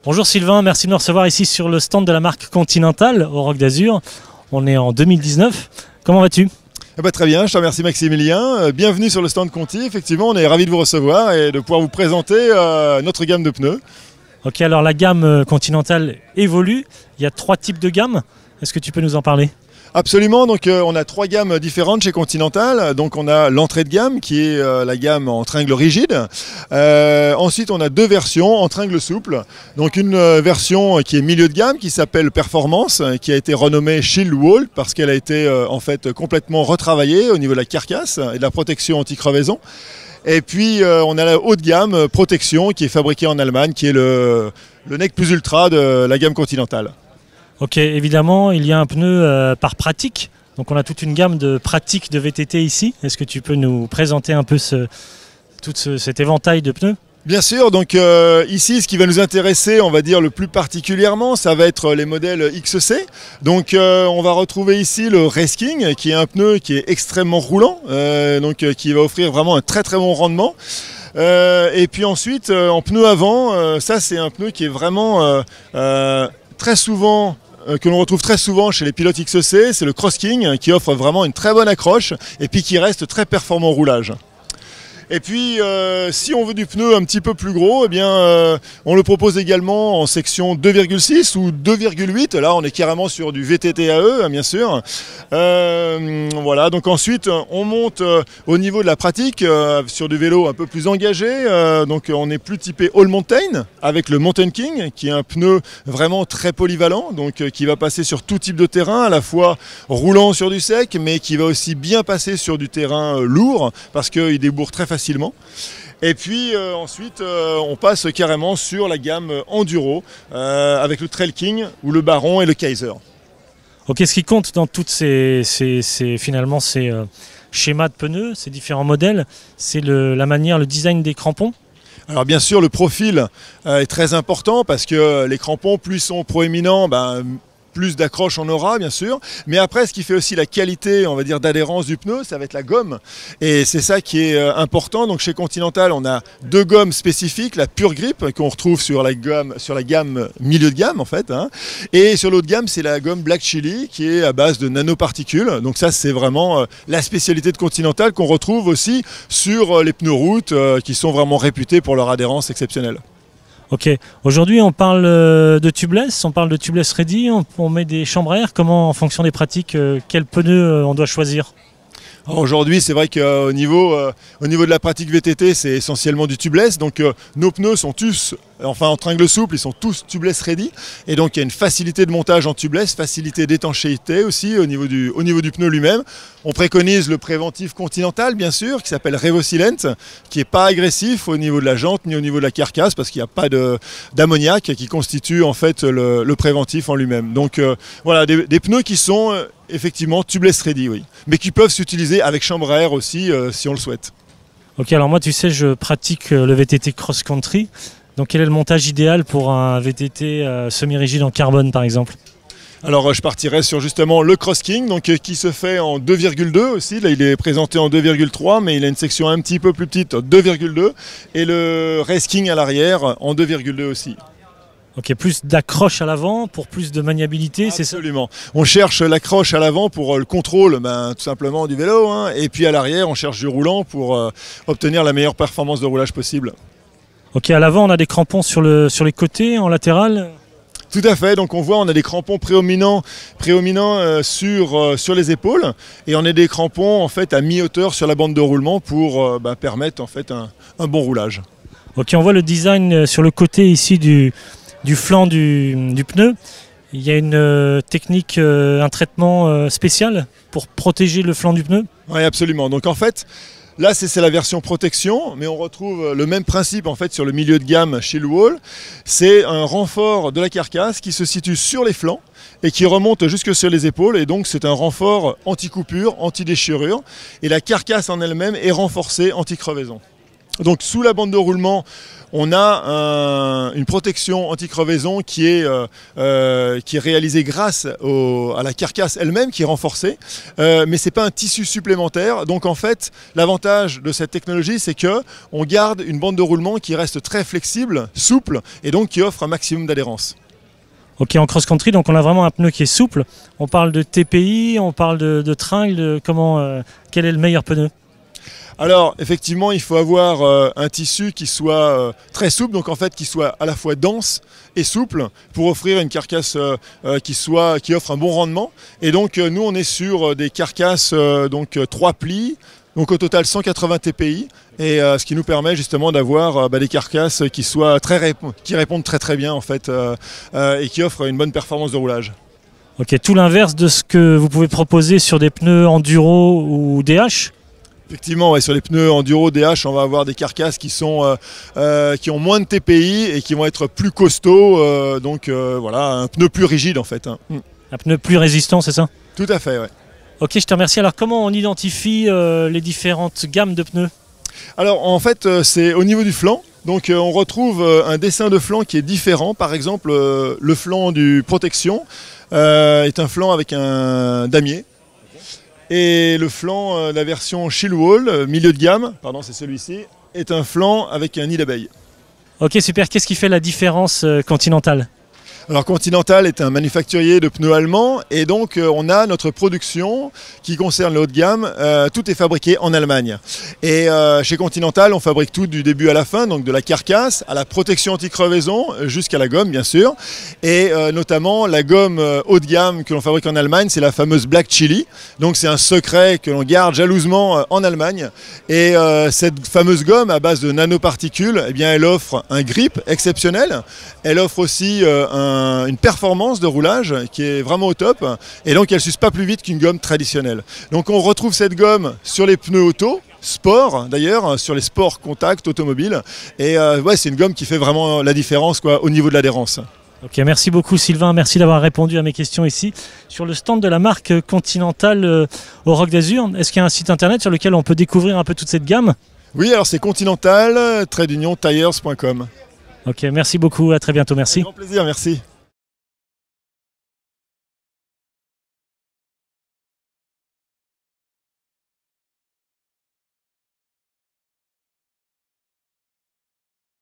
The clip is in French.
Bonjour Sylvain, merci de nous recevoir ici sur le stand de la marque Continental au Roc d'Azur. On est en 2019. Comment vas-tu? Très bien, je te remercie Maximilien. Bienvenue sur le stand Conti. Effectivement, on est ravis de vous recevoir et de pouvoir vous présenter notre gamme de pneus. Ok, alors la gamme Continental évolue. Il y a 3 types de gammes. Est-ce que tu peux nous en parler? Absolument, donc on a 3 gammes différentes chez Continental. Donc on a l'entrée de gamme qui est la gamme en tringle rigide. Ensuite on a 2 versions en tringle souple. Donc une version qui est milieu de gamme qui s'appelle Performance, qui a été renommée Shield Wall parce qu'elle a été en fait complètement retravaillée au niveau de la carcasse et de la protection anti-crevaison. Et puis on a la haut de gamme Protection qui est fabriquée en Allemagne, qui est le Nec Plus Ultra de la gamme Continental. Ok, évidemment, il y a un pneu par pratique. Donc on a toute une gamme de pratiques de VTT ici. Est-ce que tu peux nous présenter un peu cet éventail de pneus? Bien sûr, donc ici ce qui va nous intéresser, on va dire le plus particulièrement, ça va être les modèles XC. Donc on va retrouver ici le Race King qui est un pneu qui est extrêmement roulant, qui va offrir vraiment un très très bon rendement. Et puis ensuite en pneu avant, ça c'est un pneu qui est vraiment très souvent que l'on retrouve très souvent chez les pilotes XC, c'est le Cross King qui offre vraiment une très bonne accroche et puis qui reste très performant au roulage. Et puis si on veut du pneu un petit peu plus gros, eh bien, on le propose également en section 2,6 ou 2,8. Là on est carrément sur du VTT-AE hein, bien sûr. Voilà, donc ensuite on monte au niveau de la pratique sur du vélo un peu plus engagé. Donc on est plus typé All Mountain avec le Mountain King qui est un pneu vraiment très polyvalent, donc qui va passer sur tout type de terrain, à la fois roulant sur du sec mais qui va aussi bien passer sur du terrain lourd parce qu'il débourre très facilement. Et puis ensuite on passe carrément sur la gamme Enduro avec le Trail King ou le Baron et le Kaiser. Ok, ce qui compte dans toutes ces schémas de pneus, ces différents modèles, c'est la manière, le design des crampons. Alors bien sûr le profil est très important parce que les crampons plus sont proéminents, plus d'accroche on aura bien sûr, mais après ce qui fait aussi la qualité on va dire d'adhérence du pneu, ça va être la gomme et c'est ça qui est important. Donc chez Continental on a 2 gommes spécifiques, la Pure Grip qu'on retrouve sur la gamme milieu de gamme en fait hein, et sur l'autre gamme c'est la gomme Black Chili qui est à base de nanoparticules. Donc ça c'est vraiment la spécialité de Continental qu'on retrouve aussi sur les pneus route qui sont vraiment réputés pour leur adhérence exceptionnelle. Ok, aujourd'hui on parle de tubeless, on parle de tubeless ready, on met des chambres à air. Comment en fonction des pratiques, quel pneu on doit choisir? Aujourd'hui, c'est vrai qu'au niveau de la pratique VTT, c'est essentiellement du tubeless. Donc nos pneus sont tous, enfin en tringle souple, ils sont tous tubeless ready. Et donc il y a une facilité de montage en tubeless, facilité d'étanchéité aussi au niveau du pneu lui-même. On préconise le préventif Continental, bien sûr, qui s'appelle Revosilent, qui n'est pas agressif au niveau de la jante ni au niveau de la carcasse, parce qu'il n'y a pas d'ammoniac qui constitue en fait le préventif en lui-même. Donc voilà, des pneus qui sont effectivement tubeless ready, oui, mais qui peuvent s'utiliser avec chambre à air aussi si on le souhaite. Ok, alors moi tu sais je pratique le VTT cross-country, donc quel est le montage idéal pour un VTT semi-rigide en carbone par exemple? Alors je partirais sur justement le Cross King, donc, qui se fait en 2,2 aussi, là il est présenté en 2,3 mais il a une section un petit peu plus petite, 2,2 et le Race King à l'arrière en 2,2 aussi. Ok, plus d'accroche à l'avant pour plus de maniabilité, c'est ça? Absolument. On cherche l'accroche à l'avant pour le contrôle tout simplement du vélo, hein, et puis à l'arrière on cherche du roulant pour obtenir la meilleure performance de roulage possible. Ok, à l'avant on a des crampons sur les côtés, en latéral? Tout à fait, donc on voit on a des crampons prédominants sur les épaules et on a des crampons en fait à mi-hauteur sur la bande de roulement pour permettre en fait un bon roulage. Ok, on voit le design sur le côté ici du flanc du pneu. Il y a une technique, un traitement spécial pour protéger le flanc du pneu? Oui, absolument. Donc en fait, là c'est la version protection, mais on retrouve le même principe en fait sur le milieu de gamme Shield Wall. C'est un renfort de la carcasse qui se situe sur les flancs et qui remonte jusque sur les épaules, et donc c'est un renfort anti-coupure, anti-déchirure, et la carcasse en elle-même est renforcée anti-crevaison. Donc sous la bande de roulement, on a une protection anti-crevaison qui est réalisée grâce à la carcasse elle-même qui est renforcée, mais ce n'est pas un tissu supplémentaire. Donc en fait, l'avantage de cette technologie, c'est qu'on garde une bande de roulement qui reste très flexible, souple, et donc qui offre un maximum d'adhérence. Ok, en cross-country, donc on a vraiment un pneu qui est souple. On parle de TPI, on parle de tringle, quel est le meilleur pneu ? Alors effectivement il faut avoir un tissu qui soit très souple, donc en fait qui soit à la fois dense et souple pour offrir une carcasse qui offre un bon rendement. Et donc nous on est sur des carcasses 3 plis, donc au total 180 TPI, et ce qui nous permet justement d'avoir des carcasses qui répondent très très bien en fait et qui offrent une bonne performance de roulage. Ok, tout l'inverse de ce que vous pouvez proposer sur des pneus enduro ou DH. Effectivement, ouais, sur les pneus enduro DH, on va avoir des carcasses qui ont moins de TPI et qui vont être plus costauds. Voilà, un pneu plus rigide en fait. Hein. Un pneu plus résistant, c'est ça ? Tout à fait, ouais. Ok, je te remercie. Alors comment on identifie les différentes gammes de pneus ? Alors en fait, c'est au niveau du flanc. Donc on retrouve un dessin de flanc qui est différent. Par exemple, le flanc du protection est un flanc avec un damier. Et le flanc, la version Shieldwall, milieu de gamme, pardon c'est celui-ci, est un flanc avec un nid d'abeille. Ok super, qu'est-ce qui fait la différence Continental ? Alors Continental est un manufacturier de pneus allemand et donc on a notre production qui concerne le haut de gamme, tout est fabriqué en Allemagne. Et chez Continental on fabrique tout du début à la fin, donc de la carcasse à la protection anti-crevaison jusqu'à la gomme bien sûr. Et notamment la gomme haut de gamme que l'on fabrique en Allemagne, c'est la fameuse Black Chili. Donc c'est un secret que l'on garde jalousement en Allemagne. Et cette fameuse gomme à base de nanoparticules, eh bien, elle offre un grip exceptionnel. Elle offre aussi une performance de roulage qui est vraiment au top et donc elle ne s'use pas plus vite qu'une gomme traditionnelle. Donc on retrouve cette gomme sur les pneus auto, sport d'ailleurs, sur les sports contact automobiles et ouais, c'est une gomme qui fait vraiment la différence au niveau de l'adhérence. Ok, merci beaucoup Sylvain, merci d'avoir répondu à mes questions ici. Sur le stand de la marque Continental au Roc d'Azur, est-ce qu'il y a un site internet sur lequel on peut découvrir un peu toute cette gamme ? Oui, alors c'est continental-tires.com. Ok, merci beaucoup, à très bientôt, merci. Avec grand plaisir, merci.